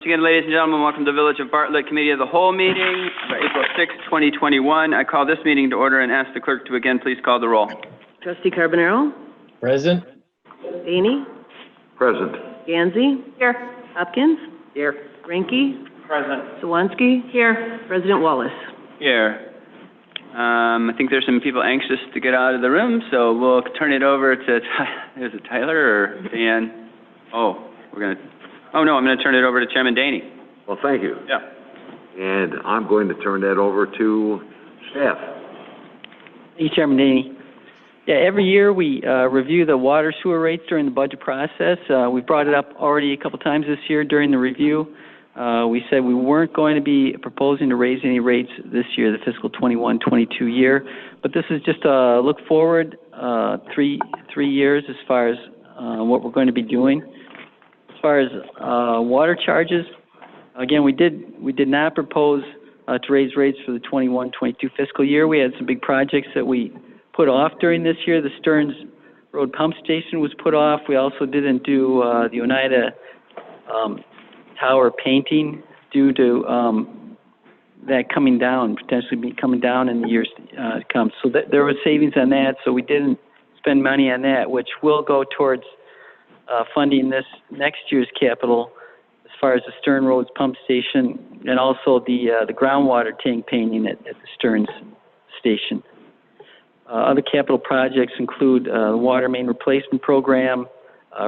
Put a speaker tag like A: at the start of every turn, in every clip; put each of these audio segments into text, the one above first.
A: Again, ladies and gentlemen, welcome to the Village of Bartlett Committee of the Whole meeting for April 6, 2021. I call this meeting to order and ask the clerk to again please call the roll.
B: Trustee Carbonaro?
C: Present.
B: DEYNE?
D: Present.
B: Gansey? Here. Hopkins?
A: Here.
B: Ranky?
A: Present.
B: Swansky? Here. President Wallace?
A: Here. I think there's some people anxious to get out of the room, so we'll turn it over to, is it Tyler or Dan? Oh, I'm going to turn it over to Chairman DEYNE.
D: Well, thank you.
A: Yeah.
D: And I'm going to turn that over to staff.
E: Thank you, Chairman DEYNE. Yeah, every year we review the water sewer rates during the budget process. We brought it up already a couple times this year during the review. We said we weren't going to be proposing to raise any rates this year, the fiscal 21-22 year, but this is just a look forward 3 years as far as what we're going to be doing. As far as water charges, again, we did not propose to raise rates for the 21-22 fiscal year. We had some big projects that we put off during this year. The Stearns Road Pump Station was put off. We also didn't do the Oneida Tower painting due to that coming down, potentially coming down in the years to come. So there was savings on that, so we didn't spend money on that, which will go towards funding this next year's capital as far as the Stearns Road Pump Station and also the groundwater tank painting at the Stearns Station. Other capital projects include the water main replacement program,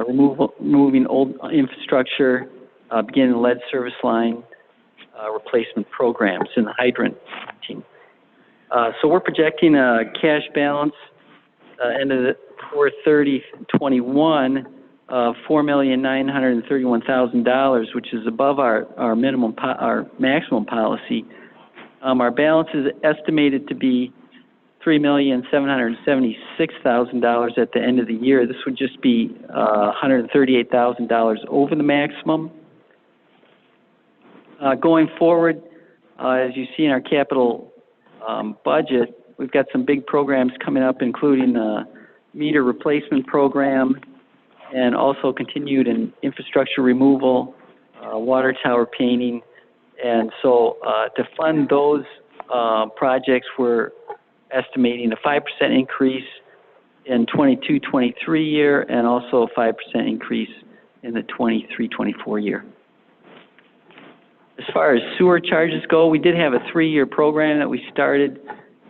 E: removing old infrastructure, beginning the lead service line replacement programs in the hydrant team. So we're projecting a cash balance end of the 4/30/21 of $4,931,000, which is above our maximum policy. Our balance is estimated to be $3,776,000 at the end of the year. This would just be $138,000 over the maximum. Going forward, as you see in our capital budget, we've got some big programs coming up, including the meter replacement program and also continued in infrastructure removal, water tower painting. And so to fund those projects, we're estimating a 5% increase in 22-23 year and also a 5% increase in the 23-24 year. As far as sewer charges go, we did have a 3-year program that we started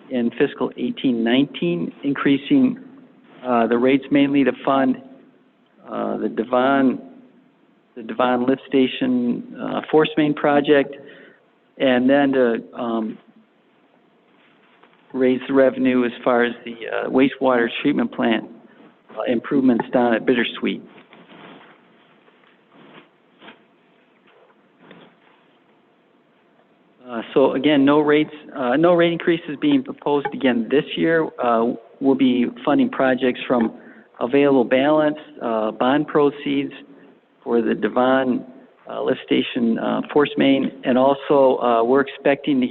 E: in fiscal 18-19, increasing the rates mainly to fund the Devon lift station force main project, and then to raise the revenue as far as the wastewater treatment plant improvements down at Bittersweet. So again, no rate increases being proposed again this year. We'll be funding projects from available balance, bond proceeds for the Devon lift station force main, and also we're expecting to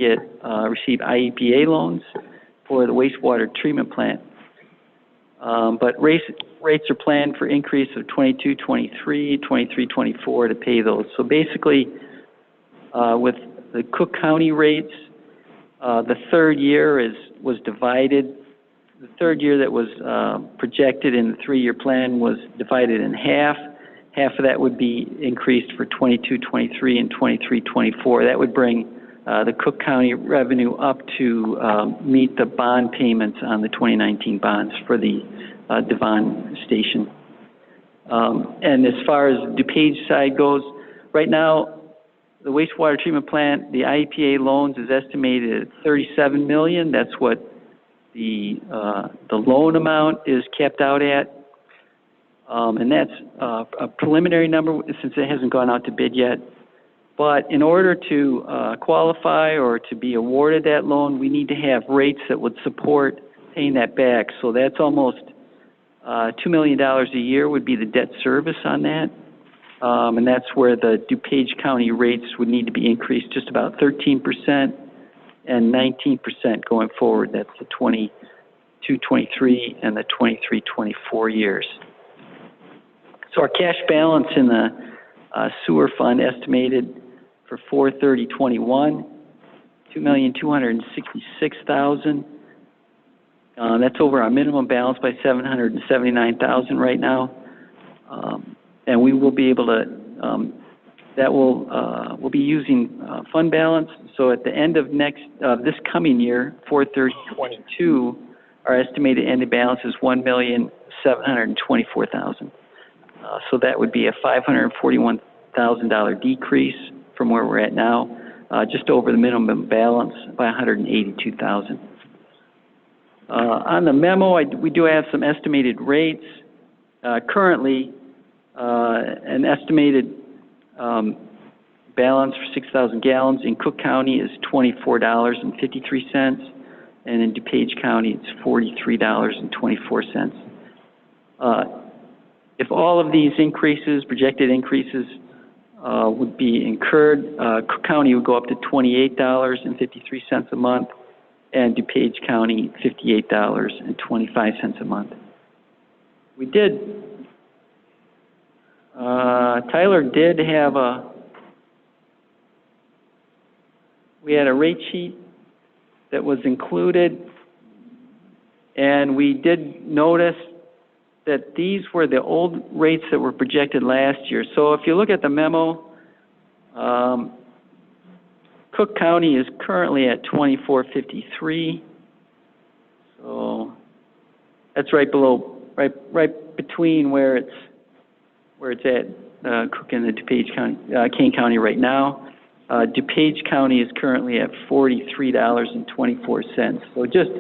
E: receive IEPA loans for the wastewater treatment plant. But rates are planned for increase of 22-23, 23-24 to pay those. So basically, with the Cook County rates, the third year was divided. The third year that was projected in the 3-year plan was divided in half. Half of that would be increased for 22-23 and 23-24. That would bring the Cook County revenue up to meet the bond payments on the 2019 bonds for the Devon station. And as far as DuPage side goes, right now, the wastewater treatment plant, the IEPA loans is estimated at $37 million. That's what the loan amount is capped out at. And that's a preliminary number since it hasn't gone out to bid yet. But in order to qualify or to be awarded that loan, we need to have rates that would support paying that back. So that's almost $2 million a year would be the debt service on that. And that's where the DuPage County rates would need to be increased just about 13% and 19% going forward. That's the 22-23 and the 23-24 years. So our cash balance in the sewer fund estimated for 4/30/21, $2,266,000. That's over our minimum balance by $779,000 right now. And we will be able to, we'll be using fund balance. So at the end of this coming year, 4/30/22, our estimated ending balance is $1,724,000. So that would be a $541,000 decrease from where we're at now, just over the minimum balance by $182,000. On the memo, we do have some estimated rates. Currently, an estimated balance for 6,000 gallons in Cook County is $24.53, and in DuPage County, it's $43.24. If all of these increases, projected increases, would be incurred, Cook County would go up to $28.53 a month, and DuPage County, $58.25 a month. We did, Tyler did have we had a rate sheet that was included, and we did notice that these were the old rates that were projected last year. So if you look at the memo, Cook County is currently at $24.53. So that's right below, right between where it's at, Cook and the DuPage County, Kane County right now. DuPage County is currently at $43.24. So just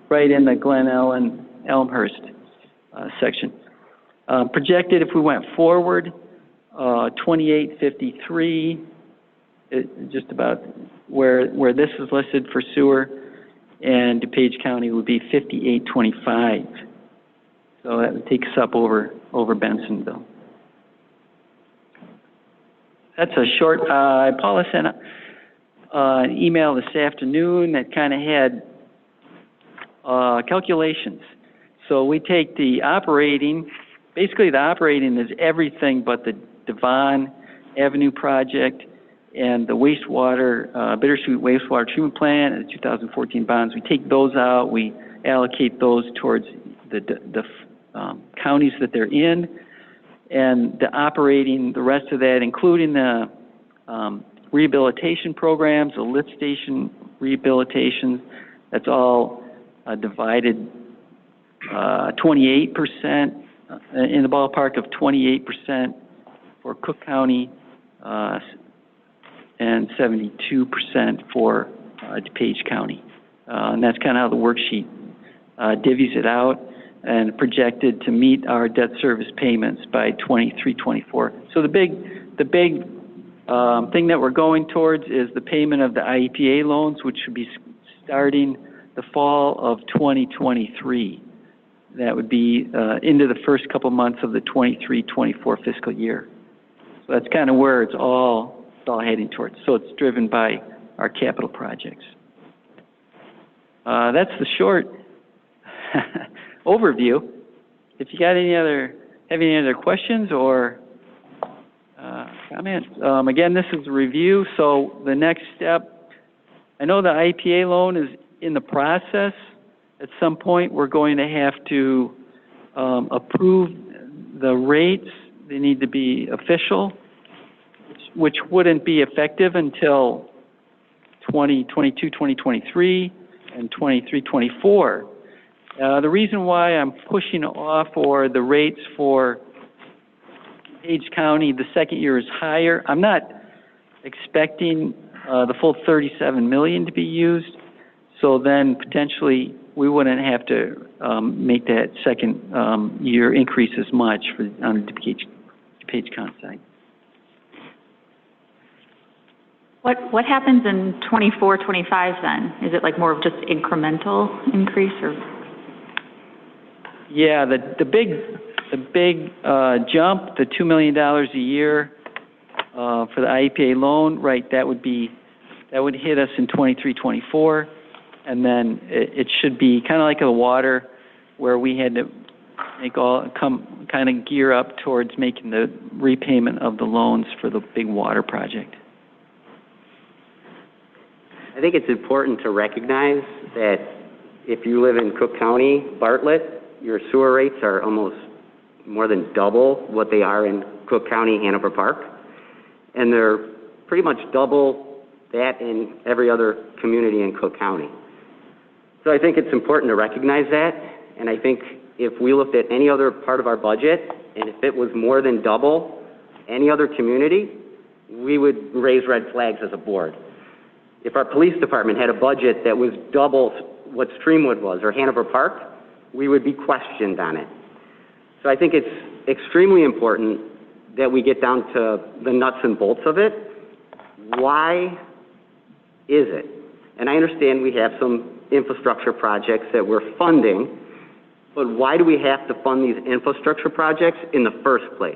E: right in the Glen Ellen, Elmhurst section. Projected, if we went forward, $28.53, just about where this is listed for sewer, and DuPage County would be $58.25. So that would take us up over Bensonville. That's a short. Paula sent an email this afternoon that kind of had calculations. So we take the operating, basically the operating is everything but the Devon Avenue project and the wastewater, bittersweet wastewater treatment plant and the 2014 bonds. We take those out, we allocate those towards the counties that they're in, and the operating, the rest of that, including the rehabilitation programs, the lift station rehabilitation, that's all divided 28%, in the ballpark of 28% for Cook County, and 72% for DuPage County. And that's kind of how the worksheet divvies it out, and projected to meet our debt service payments by 23-24. So the big thing that we're going towards is the payment of the IEPA loans, which should be starting the fall of 2023. That would be into the first couple months of the 23-24 fiscal year. So that's kind of where it's all heading towards. So it's driven by our capital projects. That's the short overview. If you got have any other questions or comments? Again, this is a review. So the next step, I know the IEPA loan is in the process. At some point, we're going to have to approve the rates. They need to be official, which wouldn't be effective until 2022, 2023, and 23-24. The reason why I'm pushing off for the rates for DuPage County, the second year is higher. I'm not expecting the full $37 million to be used, so then potentially we wouldn't have to make that second year increase as much on the DuPage County side.
C: What happens in 24-25 then? Is it like more of just incremental increase or?
E: Yeah, the big jump, the $2 million a year for the IEPA loan, right? That would hit us in 23-24, and then it should be kind of like the water, where we had to kind of gear up towards making the repayment of the loans for the big water project.
F: I think it's important to recognize that if you live in Cook County, Bartlett, your sewer rates are almost more than double what they are in Cook County, Hanover Park. And they're pretty much double that in every other community in Cook County. So I think it's important to recognize that. And I think if we looked at any other part of our budget, and if it was more than double any other community, we would raise red flags as a board. If our police department had a budget that was double what Streamwood was or Hanover Park, we would be questioned on it. So I think it's extremely important that we get down to the nuts and bolts of it. Why is it? And I understand we have some infrastructure projects that we're funding, but why do we have to fund these infrastructure projects in the first place?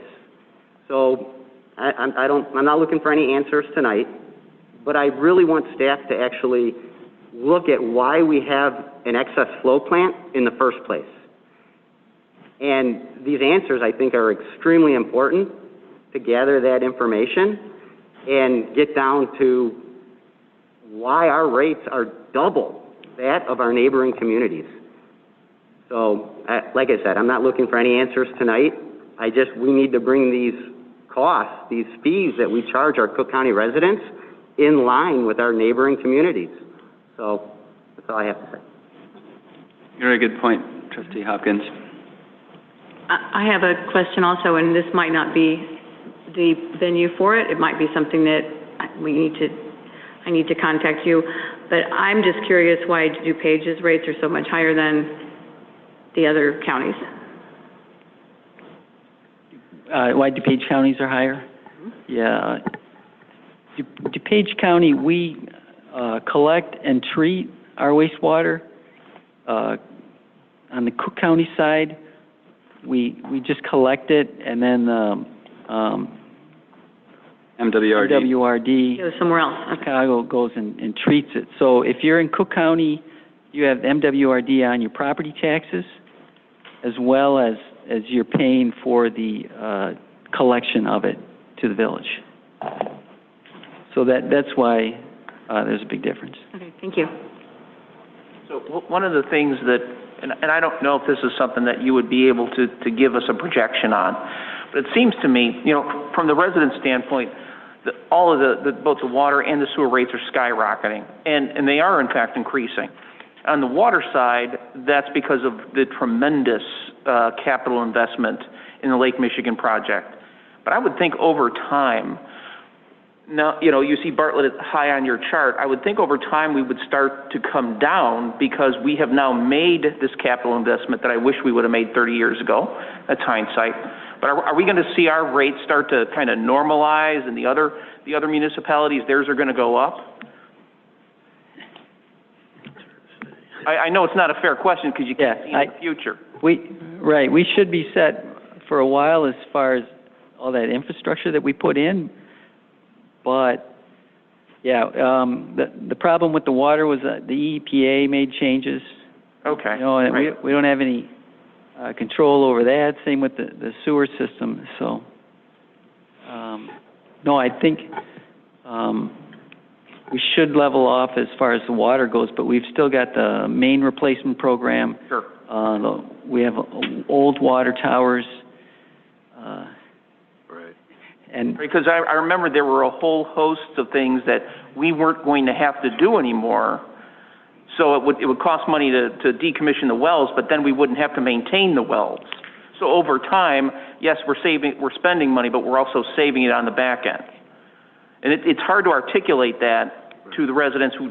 F: So I'm not looking for any answers tonight, but I really want staff to actually look at why we have an excess flow plant in the first place. And these answers, I think, are extremely important to gather that information and get down to why our rates are double that of our neighboring communities. So, like I said, I'm not looking for any answers tonight. We need to bring these costs, these fees that we charge our Cook County residents in line with our neighboring communities. So, that's all I have to say.
A: Very good point, Trustee Hopkins.
B: I have a question also, and this might not be the venue for it. It might be something that I need to contact you. But I'm just curious why DuPage's rates are so much higher than the other counties.
E: Why DuPage counties are higher? Yeah. DuPage County, we collect and treat our wastewater. On the Cook County side, we just collect it, and then MWRD
B: Go somewhere else. Okay.
E: Chicago goes and treats it. So if you're in Cook County, you have MWRD on your property taxes, as well as you're paying for the collection of it to the village. So that's why there's a big difference.
B: Okay, thank you.
G: So one of the things that, and I don't know if this is something that you would be able to give us a projection on, but it seems to me, from the resident standpoint, that all of both the water and the sewer rates are skyrocketing, and they are in fact increasing. On the water side, that's because of the tremendous capital investment in the Lake Michigan project. But I would think over time, now, you see Bartlett is high on your chart. I would think over time we would start to come down because we have now made this capital investment that I wish we would have made 30 years ago. That's hindsight. But are we going to see our rates start to kind of normalize, and the other municipalities, theirs are going to go up? I know it's not a fair question because you can't see in the future.
E: We should be set for a while as far as all that infrastructure that we put in. But, the problem with the water was that the EPA made changes. Okay. And right. we don't have any control over that. Same with the sewer system. So, no, I think we should level off as far as the water goes, but we've still got the main replacement program. Sure. We have old water towers. And
G: because I remember there were a whole host of things that we weren't going to have to do anymore. So it would cost money to decommission the wells, but then we wouldn't have to maintain the wells. So over time, yes, we're spending money, but we're also saving it on the back end. And it's hard to articulate that to the residents who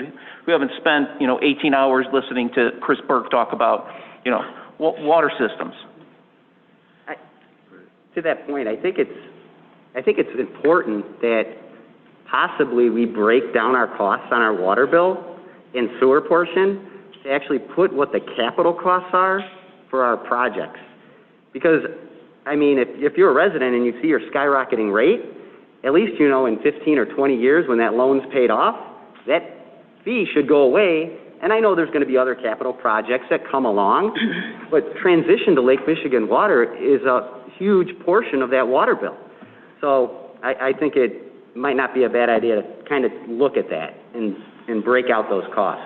G: haven't spent 18 hours listening to Chris Burke talk about water systems.
F: To that point, I think it's important that possibly we break down our costs on our water bill and sewer portion to actually put what the capital costs are for our projects. Because, if you're a resident and you see your skyrocketing rate, at least in 15 or 20 years when that loan's paid off, that fee should go away. And I know there's going to be other capital projects that come along, but transition to Lake Michigan water is a huge portion of that water bill. So I think it might not be a bad idea to kind of look at that and and break out those costs.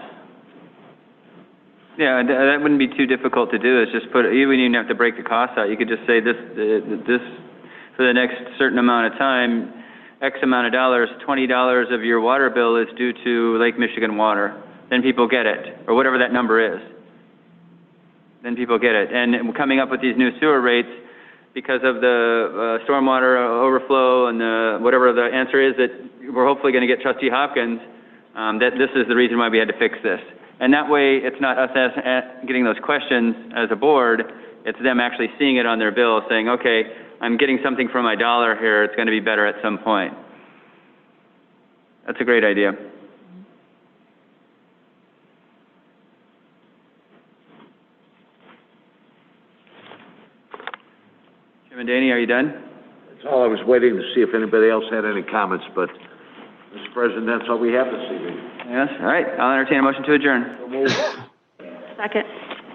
A: Yeah, that wouldn't be too difficult to do, is just put, you wouldn't even have to break the cost out. You could just say this, for the next certain amount of time, X amount of dollars, $20 of your water bill is due to Lake Michigan Water. Then people get it, or whatever that number is. Then people get it. And coming up with these new sewer rates, because of the stormwater overflow and whatever the answer is that we're hopefully going to get Trustee Hopkins, that this is the reason why we had to fix this. And that way, it's not us getting those questions as a board, it's them actually seeing it on their bill, saying, okay, I'm getting something for my dollar here, it's going to be better at some point. That's a great idea. Chairman Daney, are you done?
D: That's all. I was waiting to see if anybody else had any comments, but, Mr. President, that's all we have this evening.
A: Yes, all right, I'll entertain a motion to adjourn.
C: Second.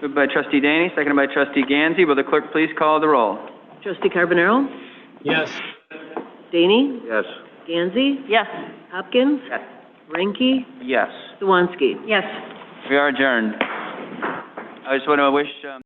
A: Moved by Trustee Daney, seconded by Trustee Gansey. Will the clerk please call the roll?
H: Trustee Carbonaro?
I: Yes.
H: Daney?
D: Yes.
H: Gansey?
C: Yes.
H: Hopkins?
F: Yes.
H: Ranky?
G: Yes.
H: Swansky?
C: Yes.
A: We are adjourned. I just want to wish